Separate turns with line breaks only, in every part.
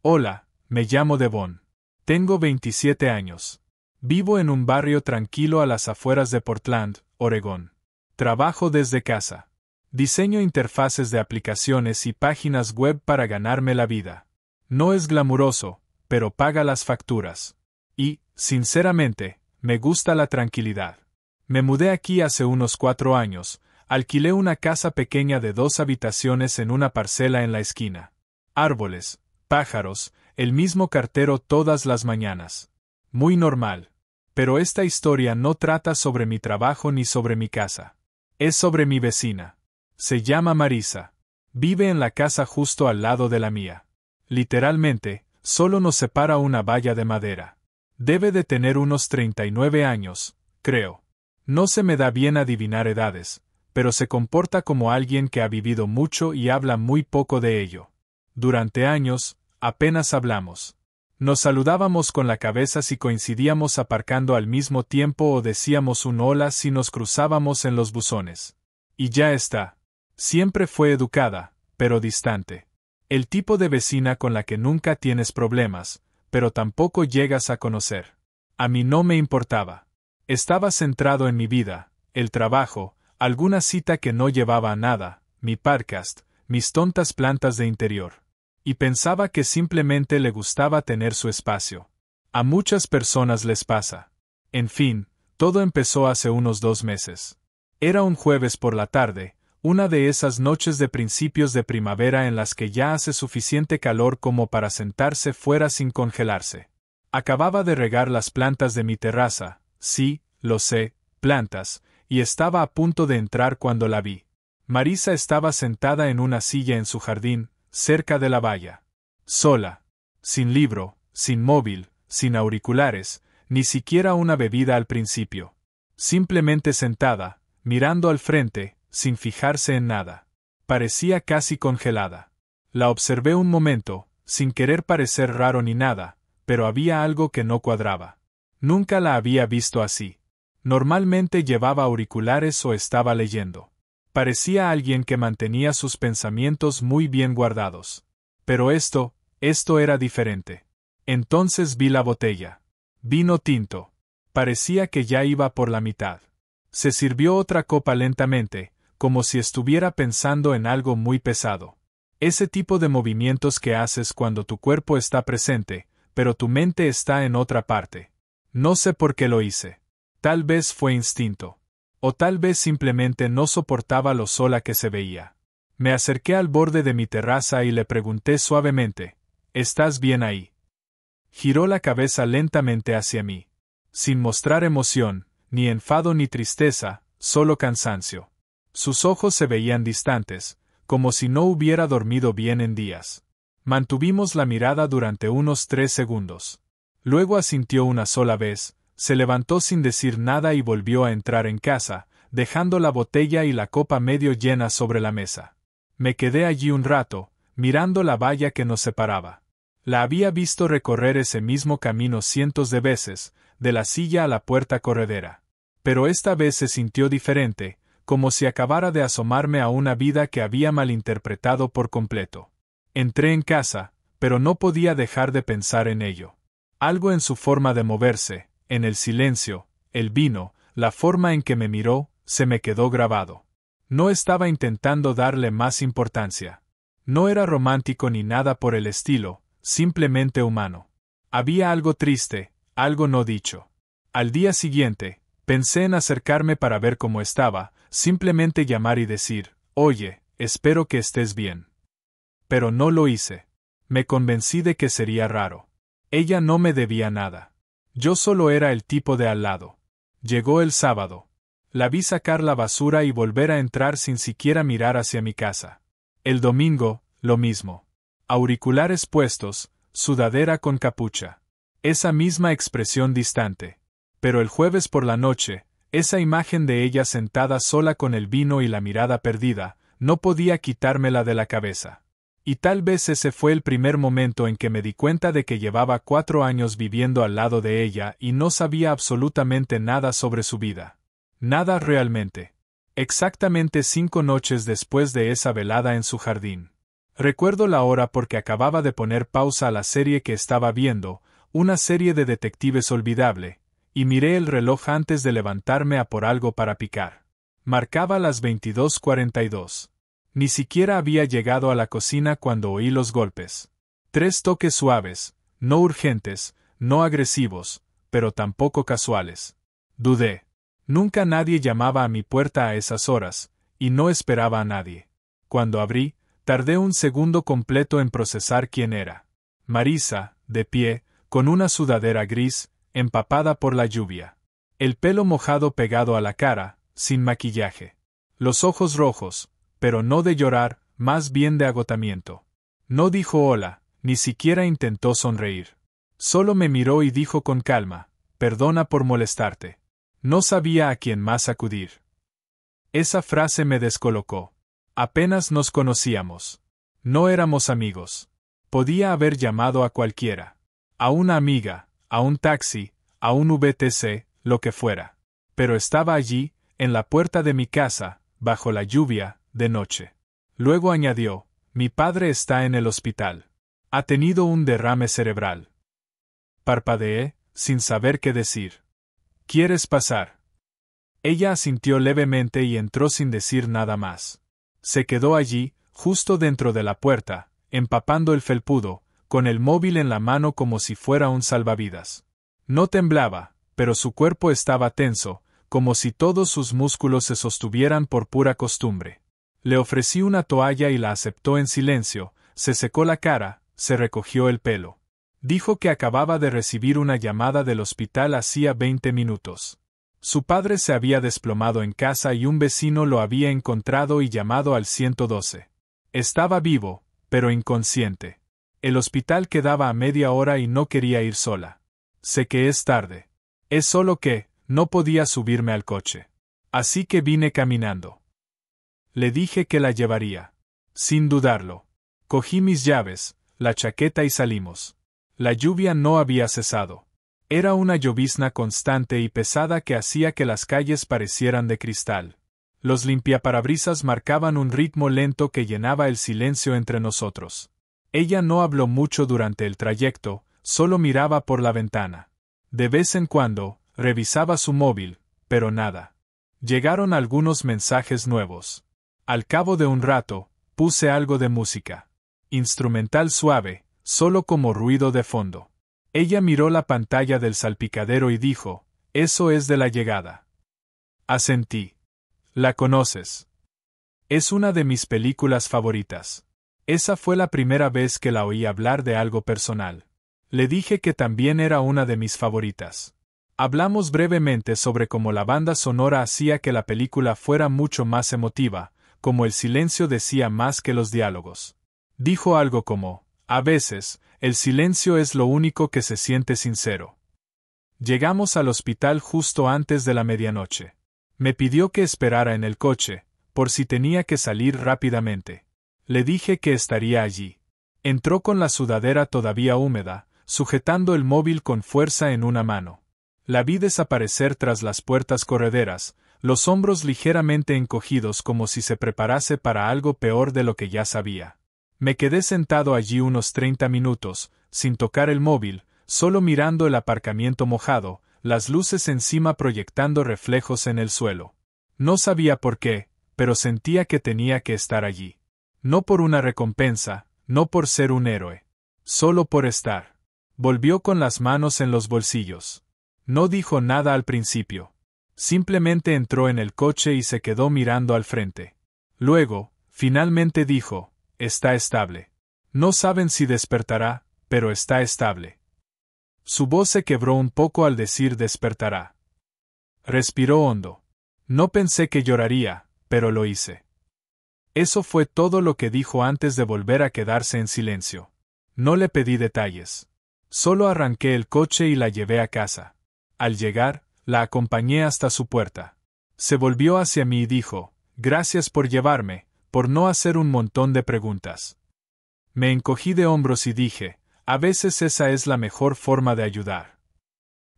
Hola, me llamo Devon. Tengo 27 años. Vivo en un barrio tranquilo a las afueras de Portland, Oregón. Trabajo desde casa. Diseño interfaces de aplicaciones y páginas web para ganarme la vida. No es glamuroso, pero paga las facturas. Y, sinceramente, me gusta la tranquilidad. Me mudé aquí hace unos 4 años, alquilé una casa pequeña de 2 habitaciones en una parcela en la esquina. Árboles, pájaros, el mismo cartero todas las mañanas. Muy normal. Pero esta historia no trata sobre mi trabajo ni sobre mi casa. Es sobre mi vecina. Se llama Marisa. Vive en la casa justo al lado de la mía. Literalmente, solo nos separa una valla de madera. Debe de tener unos 39 años, creo. No se me da bien adivinar edades, pero se comporta como alguien que ha vivido mucho y habla muy poco de ello. Durante años, apenas hablamos. Nos saludábamos con la cabeza si coincidíamos aparcando al mismo tiempo o decíamos un hola si nos cruzábamos en los buzones. Y ya está. Siempre fue educada, pero distante. El tipo de vecina con la que nunca tienes problemas, pero tampoco llegas a conocer. A mí no me importaba. Estaba centrado en mi vida, el trabajo, alguna cita que no llevaba a nada, mi podcast, mis tontas plantas de interior. Y pensaba que simplemente le gustaba tener su espacio. A muchas personas les pasa. En fin, todo empezó hace unos 2 meses. Era un jueves por la tarde, una de esas noches de principios de primavera en las que ya hace suficiente calor como para sentarse fuera sin congelarse. Acababa de regar las plantas de mi terraza, sí, lo sé, plantas, y estaba a punto de entrar cuando la vi. Marisa estaba sentada en una silla en su jardín, cerca de la valla. Sola. Sin libro, sin móvil, sin auriculares, ni siquiera una bebida al principio. Simplemente sentada, mirando al frente, sin fijarse en nada. Parecía casi congelada. La observé un momento, sin querer parecer raro ni nada, pero había algo que no cuadraba. Nunca la había visto así. Normalmente llevaba auriculares o estaba leyendo. Parecía alguien que mantenía sus pensamientos muy bien guardados. Pero esto era diferente. Entonces vi la botella. Vino tinto. Parecía que ya iba por la mitad. Se sirvió otra copa lentamente, como si estuviera pensando en algo muy pesado. Ese tipo de movimientos que haces cuando tu cuerpo está presente, pero tu mente está en otra parte. No sé por qué lo hice. Tal vez fue instinto. O tal vez simplemente no soportaba lo sola que se veía. Me acerqué al borde de mi terraza y le pregunté suavemente, ¿estás bien ahí? Giró la cabeza lentamente hacia mí. Sin mostrar emoción, ni enfado ni tristeza, solo cansancio. Sus ojos se veían distantes, como si no hubiera dormido bien en días. Mantuvimos la mirada durante unos 3 segundos. Luego asintió una sola vez, se levantó sin decir nada y volvió a entrar en casa, dejando la botella y la copa medio llena sobre la mesa. Me quedé allí un rato, mirando la valla que nos separaba. La había visto recorrer ese mismo camino cientos de veces, de la silla a la puerta corredera. Pero esta vez se sintió diferente, como si acabara de asomarme a una vida que había malinterpretado por completo. Entré en casa, pero no podía dejar de pensar en ello. Algo en su forma de moverse, en el silencio, el vino, la forma en que me miró, se me quedó grabado. No estaba intentando darle más importancia. No era romántico ni nada por el estilo, simplemente humano. Había algo triste, algo no dicho. Al día siguiente, pensé en acercarme para ver cómo estaba, simplemente llamar y decir, oye, espero que estés bien. Pero no lo hice. Me convencí de que sería raro. Ella no me debía nada. Yo solo era el tipo de al lado. Llegó el sábado. La vi sacar la basura y volver a entrar sin siquiera mirar hacia mi casa. El domingo, lo mismo. Auriculares puestos, sudadera con capucha. Esa misma expresión distante. Pero el jueves por la noche, esa imagen de ella sentada sola con el vino y la mirada perdida, no podía quitármela de la cabeza. Y tal vez ese fue el primer momento en que me di cuenta de que llevaba 4 años viviendo al lado de ella y no sabía absolutamente nada sobre su vida. Nada realmente. Exactamente 5 noches después de esa velada en su jardín. Recuerdo la hora porque acababa de poner pausa a la serie que estaba viendo, una serie de detectives olvidable, y miré el reloj antes de levantarme a por algo para picar. Marcaba las 22:42. Ni siquiera había llegado a la cocina cuando oí los golpes. 3 toques suaves, no urgentes, no agresivos, pero tampoco casuales. Dudé. Nunca nadie llamaba a mi puerta a esas horas, y no esperaba a nadie. Cuando abrí, tardé un segundo completo en procesar quién era. Marisa, de pie, con una sudadera gris, empapada por la lluvia. El pelo mojado pegado a la cara, sin maquillaje. Los ojos rojos, pero no de llorar, más bien de agotamiento. No dijo hola, ni siquiera intentó sonreír. Solo me miró y dijo con calma, perdona por molestarte. No sabía a quién más acudir. Esa frase me descolocó. Apenas nos conocíamos. No éramos amigos. Podía haber llamado a cualquiera. A una amiga, a un taxi, a un VTC, lo que fuera. Pero estaba allí, en la puerta de mi casa, bajo la lluvia, de noche. Luego añadió, mi padre está en el hospital. Ha tenido un derrame cerebral. Parpadeé, sin saber qué decir. ¿Quieres pasar? Ella asintió levemente y entró sin decir nada más. Se quedó allí, justo dentro de la puerta, empapando el felpudo, con el móvil en la mano como si fuera un salvavidas. No temblaba, pero su cuerpo estaba tenso, como si todos sus músculos se sostuvieran por pura costumbre. Le ofrecí una toalla y la aceptó en silencio, se secó la cara, se recogió el pelo. Dijo que acababa de recibir una llamada del hospital hacía 20 minutos. Su padre se había desplomado en casa y un vecino lo había encontrado y llamado al 112. Estaba vivo, pero inconsciente. El hospital quedaba a media hora y no quería ir sola. Sé que es tarde. Es solo que, no podía subirme al coche. Así que vine caminando. Le dije que la llevaría. Sin dudarlo. Cogí mis llaves, la chaqueta y salimos. La lluvia no había cesado. Era una llovizna constante y pesada que hacía que las calles parecieran de cristal. Los limpiaparabrisas marcaban un ritmo lento que llenaba el silencio entre nosotros. Ella no habló mucho durante el trayecto, solo miraba por la ventana. De vez en cuando, revisaba su móvil, pero nada. Llegaron algunos mensajes nuevos. Al cabo de un rato, puse algo de música. Instrumental suave, solo como ruido de fondo. Ella miró la pantalla del salpicadero y dijo, eso es de la llegada. Asentí. ¿La conoces? Es una de mis películas favoritas. Esa fue la primera vez que la oí hablar de algo personal. Le dije que también era una de mis favoritas. Hablamos brevemente sobre cómo la banda sonora hacía que la película fuera mucho más emotiva, como el silencio decía más que los diálogos. Dijo algo como, a veces, el silencio es lo único que se siente sincero. Llegamos al hospital justo antes de la medianoche. Me pidió que esperara en el coche, por si tenía que salir rápidamente. Le dije que estaría allí. Entró con la sudadera todavía húmeda, sujetando el móvil con fuerza en una mano. La vi desaparecer tras las puertas correderas, los hombros ligeramente encogidos como si se preparase para algo peor de lo que ya sabía. Me quedé sentado allí unos 30 minutos, sin tocar el móvil, solo mirando el aparcamiento mojado, las luces encima proyectando reflejos en el suelo. No sabía por qué, pero sentía que tenía que estar allí. No por una recompensa, no por ser un héroe. Solo por estar. Volvió con las manos en los bolsillos. No dijo nada al principio. Simplemente entró en el coche y se quedó mirando al frente. Luego, finalmente dijo, está estable. No saben si despertará, pero está estable. Su voz se quebró un poco al decir despertará. Respiró hondo. No pensé que lloraría, pero lo hice. Eso fue todo lo que dijo antes de volver a quedarse en silencio. No le pedí detalles. Solo arranqué el coche y la llevé a casa. Al llegar, la acompañé hasta su puerta. Se volvió hacia mí y dijo, gracias por llevarme, por no hacer un montón de preguntas. Me encogí de hombros y dije, a veces esa es la mejor forma de ayudar.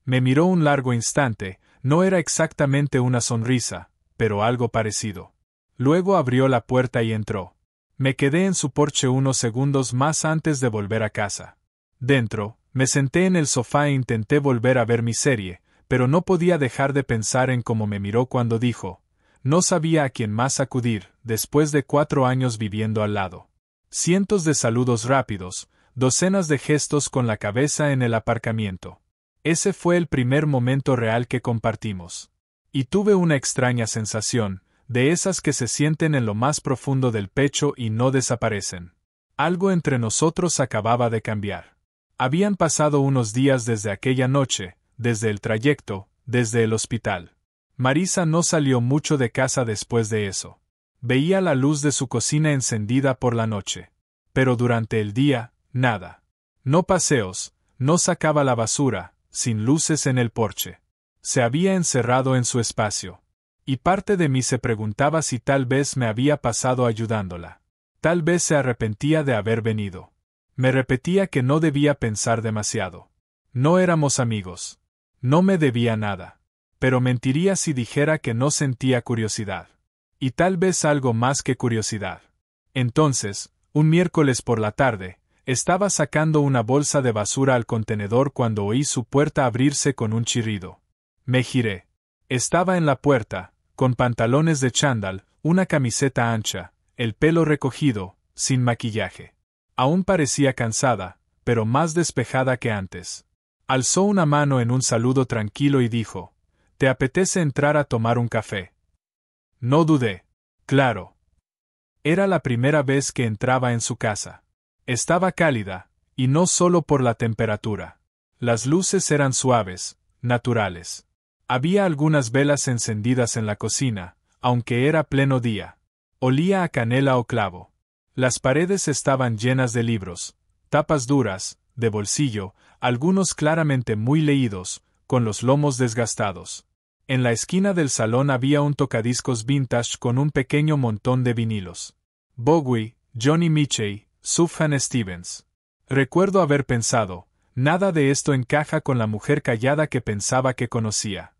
Me miró un largo instante, no era exactamente una sonrisa, pero algo parecido. Luego abrió la puerta y entró. Me quedé en su porche unos segundos más antes de volver a casa. Dentro, me senté en el sofá e intenté volver a ver mi serie, pero no podía dejar de pensar en cómo me miró cuando dijo, no sabía a quién más acudir, después de 4 años viviendo al lado. Cientos de saludos rápidos, docenas de gestos con la cabeza en el aparcamiento. Ese fue el primer momento real que compartimos. Y tuve una extraña sensación, de esas que se sienten en lo más profundo del pecho y no desaparecen. Algo entre nosotros acababa de cambiar. Habían pasado unos días desde aquella noche, desde el trayecto, desde el hospital. Marisa no salió mucho de casa después de eso. Veía la luz de su cocina encendida por la noche. Pero durante el día, nada. No paseos, no sacaba la basura, sin luces en el porche. Se había encerrado en su espacio. Y parte de mí se preguntaba si tal vez me había pasado ayudándola. Tal vez se arrepentía de haber venido. Me repetía que no debía pensar demasiado. No éramos amigos. No me debía nada. Pero mentiría si dijera que no sentía curiosidad. Y tal vez algo más que curiosidad. Entonces, un miércoles por la tarde, estaba sacando una bolsa de basura al contenedor cuando oí su puerta abrirse con un chirrido. Me giré. Estaba en la puerta, con pantalones de chándal, una camiseta ancha, el pelo recogido, sin maquillaje. Aún parecía cansada, pero más despejada que antes. Alzó una mano en un saludo tranquilo y dijo, ¿te apetece entrar a tomar un café? No dudé. Claro. Era la primera vez que entraba en su casa. Estaba cálida, y no solo por la temperatura. Las luces eran suaves, naturales. Había algunas velas encendidas en la cocina, aunque era pleno día. Olía a canela o clavo. Las paredes estaban llenas de libros, tapas duras, de bolsillo, algunos claramente muy leídos, con los lomos desgastados. En la esquina del salón había un tocadiscos vintage con un pequeño montón de vinilos. Bowie, Johnny Mitchell, Sufjan Stevens. Recuerdo haber pensado, nada de esto encaja con la mujer callada que pensaba que conocía.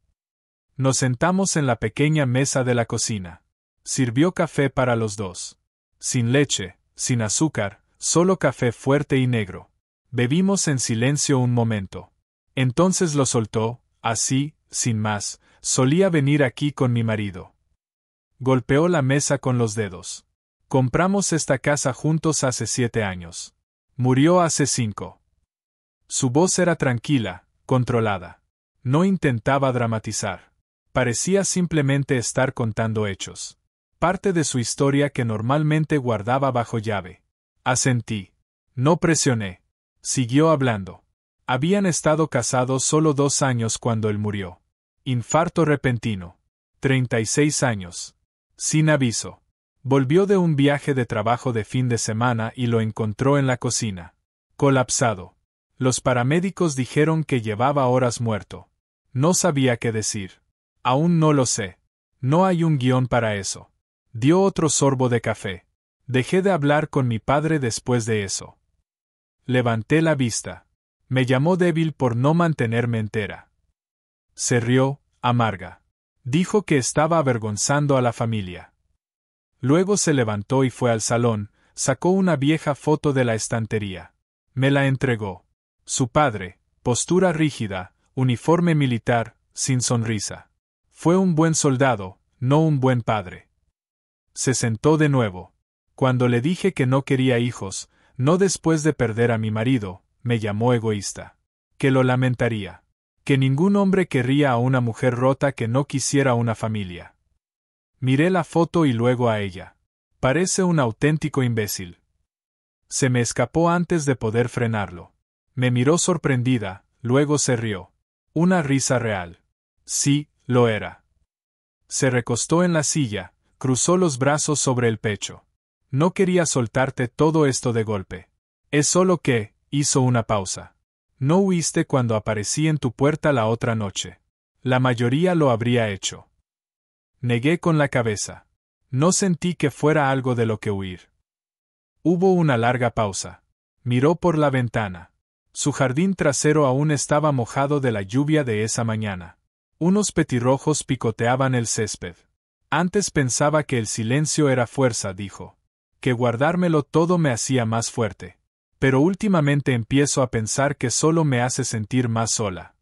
Nos sentamos en la pequeña mesa de la cocina. Sirvió café para los dos. Sin leche, sin azúcar, solo café fuerte y negro. Bebimos en silencio un momento. Entonces lo soltó, así, sin más, solía venir aquí con mi marido. Golpeó la mesa con los dedos. Compramos esta casa juntos hace 7 años. Murió hace 5. Su voz era tranquila, controlada. No intentaba dramatizar. Parecía simplemente estar contando hechos. Parte de su historia que normalmente guardaba bajo llave. Asentí. No presioné. Siguió hablando. Habían estado casados solo 2 años cuando él murió. Infarto repentino. 36 años. Sin aviso. Volvió de un viaje de trabajo de fin de semana y lo encontró en la cocina. Colapsado. Los paramédicos dijeron que llevaba horas muerto. No sabía qué decir. Aún no lo sé. No hay un guión para eso. Dio otro sorbo de café. Dejé de hablar con mi padre después de eso. Levanté la vista. Me llamó débil por no mantenerme entera. Se rió, amarga. Dijo que estaba avergonzando a la familia. Luego se levantó y fue al salón, sacó una vieja foto de la estantería. Me la entregó. Su padre, postura rígida, uniforme militar, sin sonrisa. Fue un buen soldado, no un buen padre. Se sentó de nuevo. Cuando le dije que no quería hijos, no después de perder a mi marido, me llamó egoísta. Que lo lamentaría. Que ningún hombre querría a una mujer rota que no quisiera una familia. Miré la foto y luego a ella. Parece un auténtico imbécil. Se me escapó antes de poder frenarlo. Me miró sorprendida, luego se rió. Una risa real. Sí, lo era. Se recostó en la silla, cruzó los brazos sobre el pecho. No quería soltarte todo esto de golpe. Es solo que, hizo una pausa. No huiste cuando aparecí en tu puerta la otra noche. La mayoría lo habría hecho. Negué con la cabeza. No sentí que fuera algo de lo que huir. Hubo una larga pausa. Miró por la ventana. Su jardín trasero aún estaba mojado de la lluvia de esa mañana. Unos petirrojos picoteaban el césped. Antes pensaba que el silencio era fuerza, dijo. que guardármelo todo me hacía más fuerte. Pero últimamente empiezo a pensar que solo me hace sentir más sola.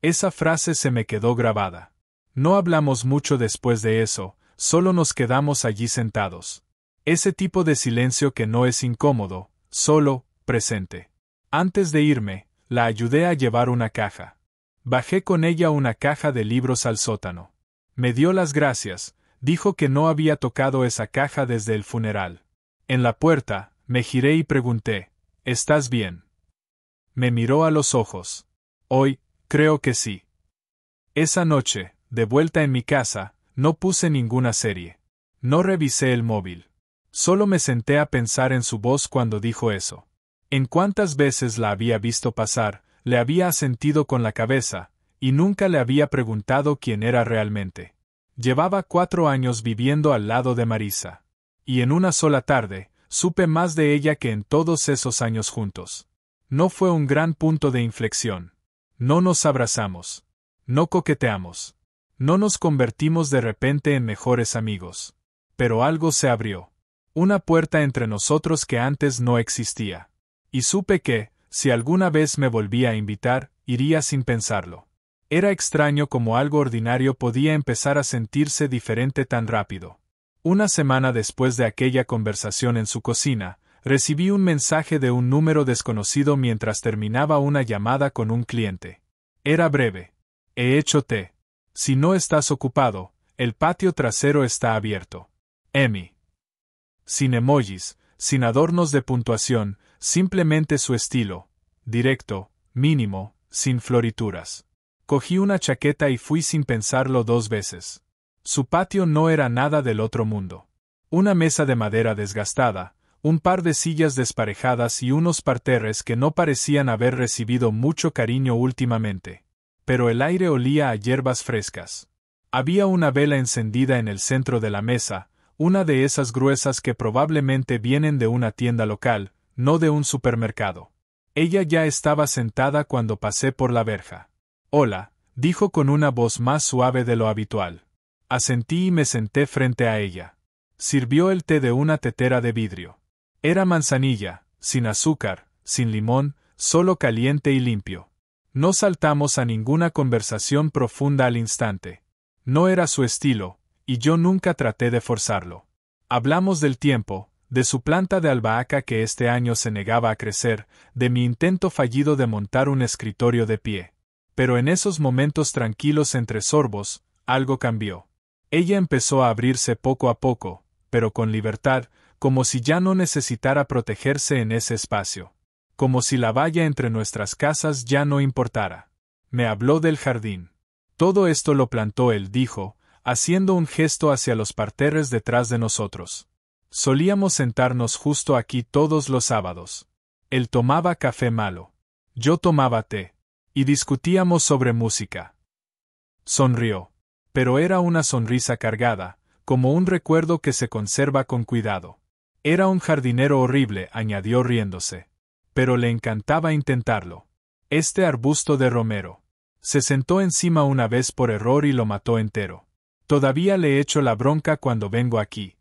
Esa frase se me quedó grabada. No hablamos mucho después de eso, solo nos quedamos allí sentados. Ese tipo de silencio que no es incómodo, solo, presente. Antes de irme, la ayudé a llevar una caja. Bajé con ella una caja de libros al sótano. Me dio las gracias, dijo que no había tocado esa caja desde el funeral. En la puerta, me giré y pregunté, ¿estás bien? Me miró a los ojos. Hoy, creo que sí. Esa noche, de vuelta en mi casa, no puse ninguna serie. No revisé el móvil. Solo me senté a pensar en su voz cuando dijo eso. En cuántas veces la había visto pasar, le había asentido con la cabeza, y nunca le había preguntado quién era realmente. Llevaba 4 años viviendo al lado de Marisa. Y en una sola tarde, supe más de ella que en todos esos años juntos. No fue un gran punto de inflexión. No nos abrazamos. No coqueteamos. No nos convertimos de repente en mejores amigos. Pero algo se abrió. Una puerta entre nosotros que antes no existía. Y supe que, si alguna vez me volvía a invitar, iría sin pensarlo. Era extraño cómo algo ordinario podía empezar a sentirse diferente tan rápido. Una semana después de aquella conversación en su cocina, recibí un mensaje de un número desconocido mientras terminaba una llamada con un cliente. Era breve. He hecho té. Si no estás ocupado, el patio trasero está abierto. Emmy. Sin emojis, sin adornos de puntuación, simplemente su estilo. Directo, mínimo, sin florituras. Cogí una chaqueta y fui sin pensarlo 2 veces. Su patio no era nada del otro mundo. Una mesa de madera desgastada, un par de sillas desparejadas y unos parterres que no parecían haber recibido mucho cariño últimamente. Pero el aire olía a hierbas frescas. Había una vela encendida en el centro de la mesa, una de esas gruesas que probablemente vienen de una tienda local, no de un supermercado. Ella ya estaba sentada cuando pasé por la verja. Hola, dijo con una voz más suave de lo habitual. Asentí y me senté frente a ella. Sirvió el té de una tetera de vidrio. Era manzanilla, sin azúcar, sin limón, solo caliente y limpio. No saltamos a ninguna conversación profunda al instante. No era su estilo, y yo nunca traté de forzarlo. Hablamos del tiempo, de su planta de albahaca que este año se negaba a crecer, de mi intento fallido de montar un escritorio de pie. Pero en esos momentos tranquilos entre sorbos, algo cambió. Ella empezó a abrirse poco a poco, pero con libertad, como si ya no necesitara protegerse en ese espacio. Como si la valla entre nuestras casas ya no importara. Me habló del jardín. Todo esto lo plantó él, dijo, haciendo un gesto hacia los parterres detrás de nosotros. Solíamos sentarnos justo aquí todos los sábados. Él tomaba café malo. Yo tomaba té. Y discutíamos sobre música. Sonrió. Pero era una sonrisa cargada, como un recuerdo que se conserva con cuidado. Era un jardinero horrible, añadió riéndose. Pero le encantaba intentarlo. Este arbusto de romero. Se sentó encima una vez por error y lo mató entero. Todavía le echo la bronca cuando vengo aquí.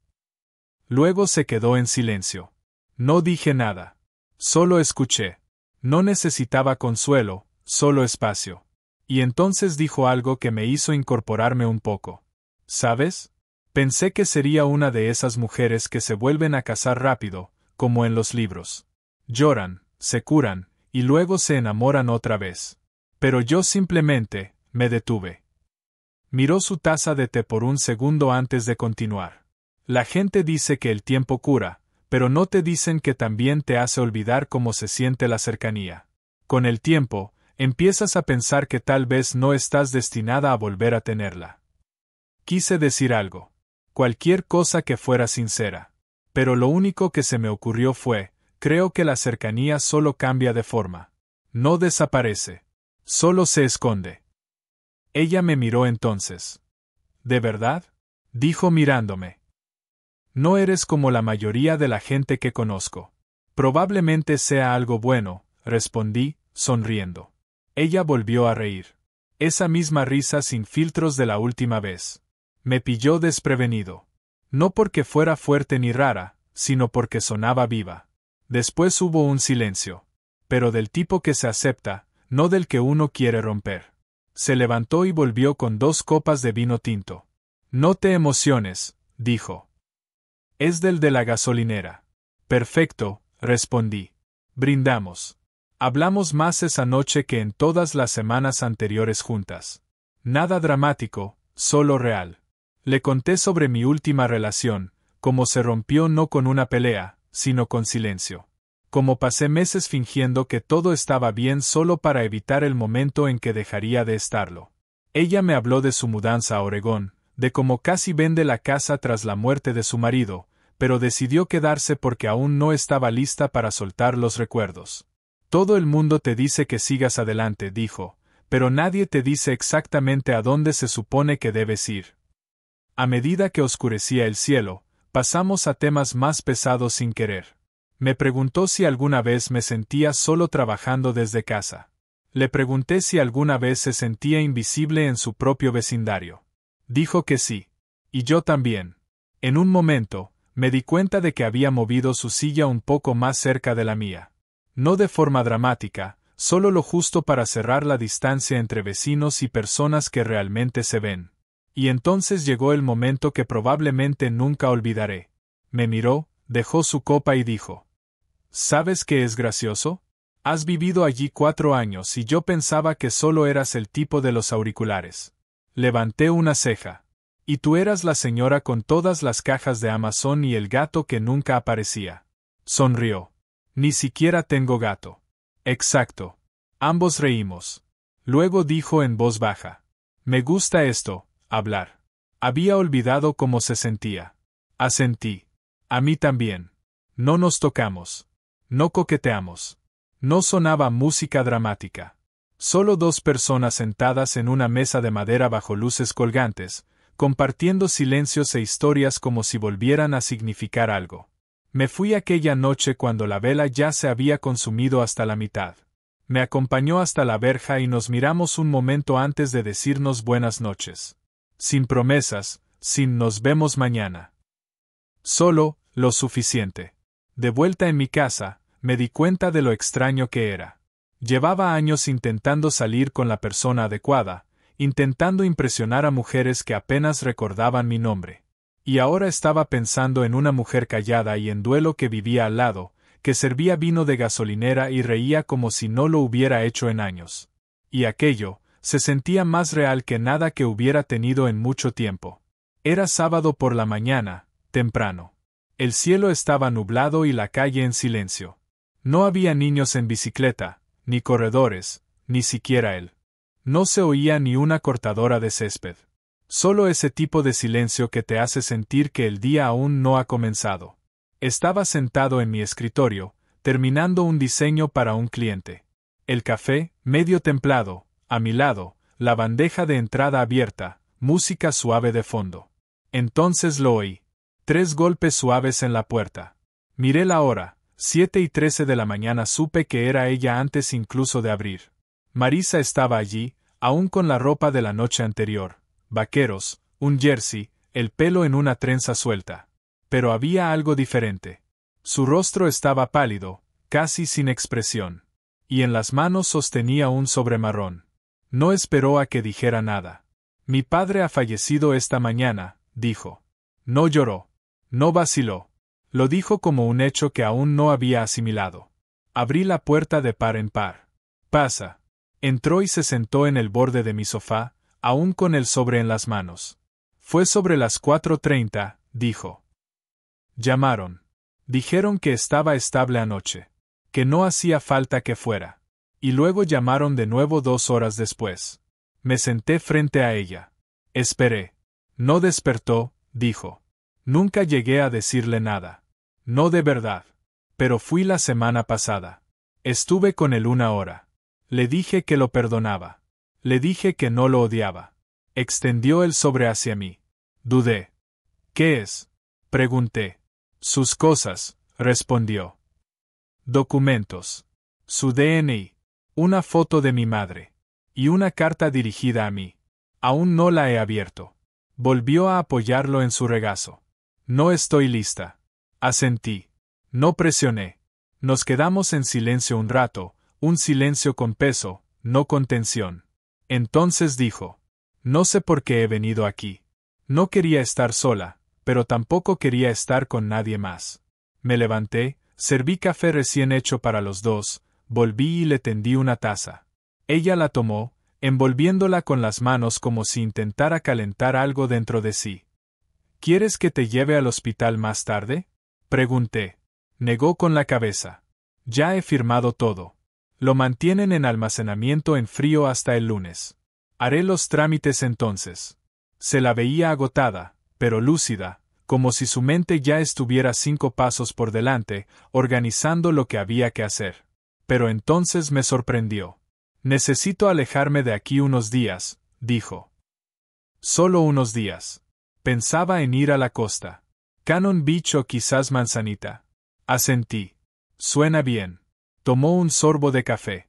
Luego se quedó en silencio. No dije nada. Solo escuché. No necesitaba consuelo, solo espacio. Y entonces dijo algo que me hizo incorporarme un poco. ¿Sabes? Pensé que sería una de esas mujeres que se vuelven a casar rápido, como en los libros. Lloran, se curan, y luego se enamoran otra vez. Pero yo simplemente, me detuve. Miró su taza de té por un segundo antes de continuar. La gente dice que el tiempo cura, pero no te dicen que también te hace olvidar cómo se siente la cercanía. Con el tiempo, empiezas a pensar que tal vez no estás destinada a volver a tenerla. Quise decir algo. Cualquier cosa que fuera sincera. Pero lo único que se me ocurrió fue, creo que la cercanía solo cambia de forma. No desaparece. Solo se esconde. Ella me miró entonces. ¿De verdad? Dijo mirándome. No eres como la mayoría de la gente que conozco. Probablemente sea algo bueno, respondí, sonriendo. Ella volvió a reír. Esa misma risa sin filtros de la última vez. Me pilló desprevenido. No porque fuera fuerte ni rara, sino porque sonaba viva. Después hubo un silencio. Pero del tipo que se acepta, no del que uno quiere romper. Se levantó y volvió con 2 copas de vino tinto. No te emociones, dijo. Es del de la gasolinera. Perfecto, respondí. Brindamos. Hablamos más esa noche que en todas las semanas anteriores juntas. Nada dramático, solo real. Le conté sobre mi última relación, cómo se rompió no con una pelea, sino con silencio. Cómo pasé meses fingiendo que todo estaba bien solo para evitar el momento en que dejaría de estarlo. Ella me habló de su mudanza a Oregón, de cómo casi vende la casa tras la muerte de su marido, pero decidió quedarse porque aún no estaba lista para soltar los recuerdos. Todo el mundo te dice que sigas adelante, dijo, pero nadie te dice exactamente a dónde se supone que debes ir. A medida que oscurecía el cielo, pasamos a temas más pesados sin querer. Me preguntó si alguna vez me sentía solo trabajando desde casa. Le pregunté si alguna vez se sentía invisible en su propio vecindario. Dijo que sí. Y yo también. En un momento, me di cuenta de que había movido su silla un poco más cerca de la mía. No de forma dramática, solo lo justo para cerrar la distancia entre vecinos y personas que realmente se ven. Y entonces llegó el momento que probablemente nunca olvidaré. Me miró, dejó su copa y dijo: ¿Sabes qué es gracioso? Has vivido allí 4 años y yo pensaba que solo eras el tipo de los auriculares. Levanté una ceja. Y tú eras la señora con todas las cajas de Amazon y el gato que nunca aparecía. Sonrió. Ni siquiera tengo gato. Exacto. Ambos reímos. Luego dijo en voz baja: Me gusta esto, hablar. Había olvidado cómo se sentía. Asentí. A mí también. No nos tocamos. No coqueteamos. No sonaba música dramática. Solo 2 personas sentadas en una mesa de madera bajo luces colgantes, compartiendo silencios e historias como si volvieran a significar algo. Me fui aquella noche cuando la vela ya se había consumido hasta la mitad. Me acompañó hasta la verja y nos miramos un momento antes de decirnos buenas noches. Sin promesas, sin nos vemos mañana. Solo, lo suficiente. De vuelta en mi casa, me di cuenta de lo extraño que era. Llevaba años intentando salir con la persona adecuada, intentando impresionar a mujeres que apenas recordaban mi nombre. Y ahora estaba pensando en una mujer callada y en duelo que vivía al lado, que servía vino de gasolinera y reía como si no lo hubiera hecho en años. Y aquello se sentía más real que nada que hubiera tenido en mucho tiempo. Era sábado por la mañana, temprano. El cielo estaba nublado y la calle en silencio. No había niños en bicicleta, ni corredores, ni siquiera él. No se oía ni una cortadora de césped. Solo ese tipo de silencio que te hace sentir que el día aún no ha comenzado. Estaba sentado en mi escritorio, terminando un diseño para un cliente. El café, medio templado, a mi lado, la bandeja de entrada abierta, música suave de fondo. Entonces lo oí. 3 golpes suaves en la puerta. Miré la hora, 7:13 de la mañana. Supe que era ella antes incluso de abrir. Marisa estaba allí, aún con la ropa de la noche anterior, vaqueros, un jersey, el pelo en una trenza suelta. Pero había algo diferente. Su rostro estaba pálido, casi sin expresión. Y en las manos sostenía un sobre marrón. No esperó a que dijera nada. Mi padre ha fallecido esta mañana, dijo. No lloró. No vaciló. Lo dijo como un hecho que aún no había asimilado. Abrí la puerta de par en par. Pasa. Entró y se sentó en el borde de mi sofá, aún con el sobre en las manos. Fue sobre las 4:30, dijo. Llamaron. Dijeron que estaba estable anoche. Que no hacía falta que fuera. Y luego llamaron de nuevo 2 horas después. Me senté frente a ella. Esperé. No despertó, dijo. Nunca llegué a decirle nada. No de verdad. Pero fui la semana pasada. Estuve con él 1 hora. Le dije que lo perdonaba. Le dije que no lo odiaba. Extendió el sobre hacia mí. Dudé. ¿Qué es? Pregunté. Sus cosas, respondió. Documentos. Su DNI. Una foto de mi madre. Y una carta dirigida a mí. Aún no la he abierto. Volvió a apoyarlo en su regazo. No estoy lista. Asentí. No presioné. Nos quedamos en silencio un rato, un silencio con peso, no con tensión. Entonces dijo: no sé por qué he venido aquí. No quería estar sola, pero tampoco quería estar con nadie más. Me levanté, serví café recién hecho para los dos, volví y le tendí una taza. Ella la tomó, envolviéndola con las manos como si intentara calentar algo dentro de sí. ¿Quieres que te lleve al hospital más tarde?, pregunté. Negó con la cabeza. Ya he firmado todo. Lo mantienen en almacenamiento en frío hasta el lunes. Haré los trámites entonces. Se la veía agotada, pero lúcida, como si su mente ya estuviera 5 pasos por delante, organizando lo que había que hacer. Pero entonces me sorprendió. Necesito alejarme de aquí unos días, dijo. Solo unos días. Pensaba en ir a la costa. Cannon Beach o quizás Manzanita. Asentí. Suena bien. Tomó un sorbo de café.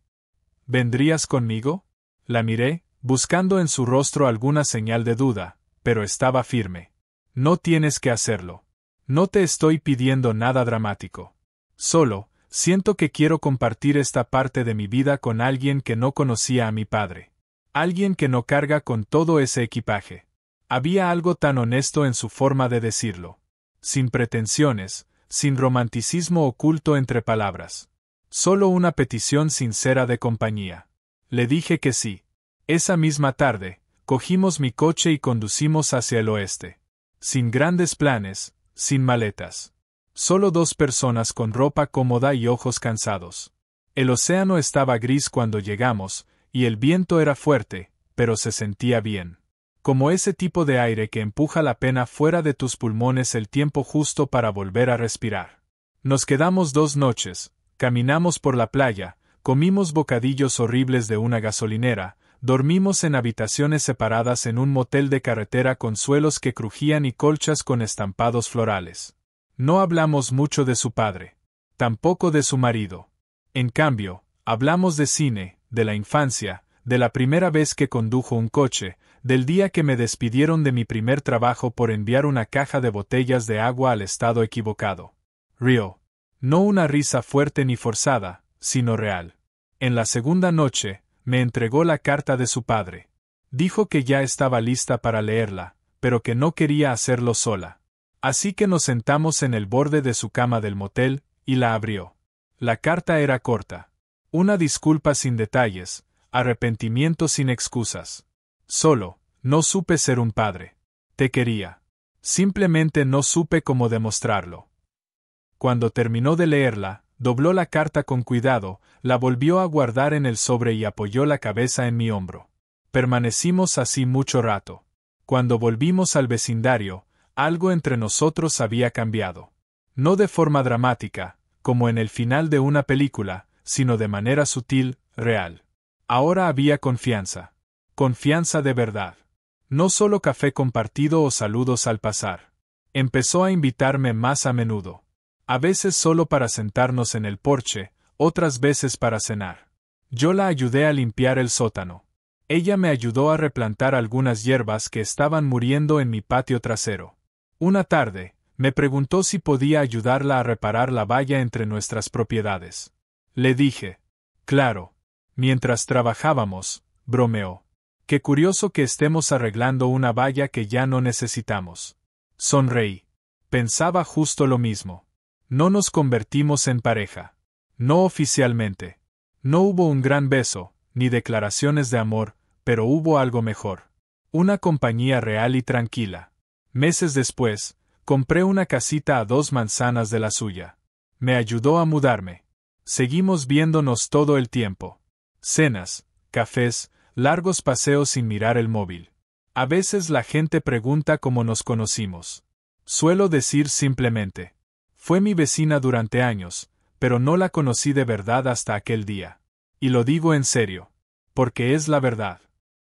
¿Vendrías conmigo? La miré, buscando en su rostro alguna señal de duda, pero estaba firme. No tienes que hacerlo. No te estoy pidiendo nada dramático. Solo, siento que quiero compartir esta parte de mi vida con alguien que no conocía a mi padre. Alguien que no carga con todo ese equipaje. Había algo tan honesto en su forma de decirlo. Sin pretensiones, sin romanticismo oculto entre palabras. Solo una petición sincera de compañía. Le dije que sí. Esa misma tarde, cogimos mi coche y conducimos hacia el oeste. Sin grandes planes, sin maletas. Solo 2 personas con ropa cómoda y ojos cansados. El océano estaba gris cuando llegamos, y el viento era fuerte, pero se sentía bien. Como ese tipo de aire que empuja la pena fuera de tus pulmones el tiempo justo para volver a respirar. Nos quedamos 2 noches, caminamos por la playa, comimos bocadillos horribles de una gasolinera, dormimos en habitaciones separadas en un motel de carretera con suelos que crujían y colchas con estampados florales. No hablamos mucho de su padre. Tampoco de su marido. En cambio, hablamos de cine, de la infancia, de la primera vez que condujo un coche, del día que me despidieron de mi primer trabajo por enviar una caja de botellas de agua al estado equivocado. Rió. No una risa fuerte ni forzada, sino real. En la segunda noche, me entregó la carta de su padre. Dijo que ya estaba lista para leerla, pero que no quería hacerlo sola. Así que nos sentamos en el borde de su cama del motel, y la abrió. La carta era corta. Una disculpa sin detalles, arrepentimiento sin excusas. Solo, no supe ser un padre. Te quería. Simplemente no supe cómo demostrarlo. Cuando terminó de leerla, dobló la carta con cuidado, la volvió a guardar en el sobre y apoyó la cabeza en mi hombro. Permanecimos así mucho rato. Cuando volvimos al vecindario, algo entre nosotros había cambiado. No de forma dramática, como en el final de una película, sino de manera sutil, real. Ahora había confianza. Confianza de verdad. No solo café compartido o saludos al pasar. Empezó a invitarme más a menudo. A veces solo para sentarnos en el porche, otras veces para cenar. Yo la ayudé a limpiar el sótano. Ella me ayudó a replantar algunas hierbas que estaban muriendo en mi patio trasero. Una tarde, me preguntó si podía ayudarla a reparar la valla entre nuestras propiedades. Le dije, claro. Mientras trabajábamos, bromeó. Qué curioso que estemos arreglando una valla que ya no necesitamos. Sonreí. Pensaba justo lo mismo. No nos convertimos en pareja. No oficialmente. No hubo un gran beso, ni declaraciones de amor, pero hubo algo mejor. Una compañía real y tranquila. Meses después, compré una casita a 2 manzanas de la suya. Me ayudó a mudarme. Seguimos viéndonos todo el tiempo. Cenas, cafés, largos paseos sin mirar el móvil. A veces la gente pregunta cómo nos conocimos. Suelo decir simplemente: fue mi vecina durante años, pero no la conocí de verdad hasta aquel día. Y lo digo en serio. Porque es la verdad.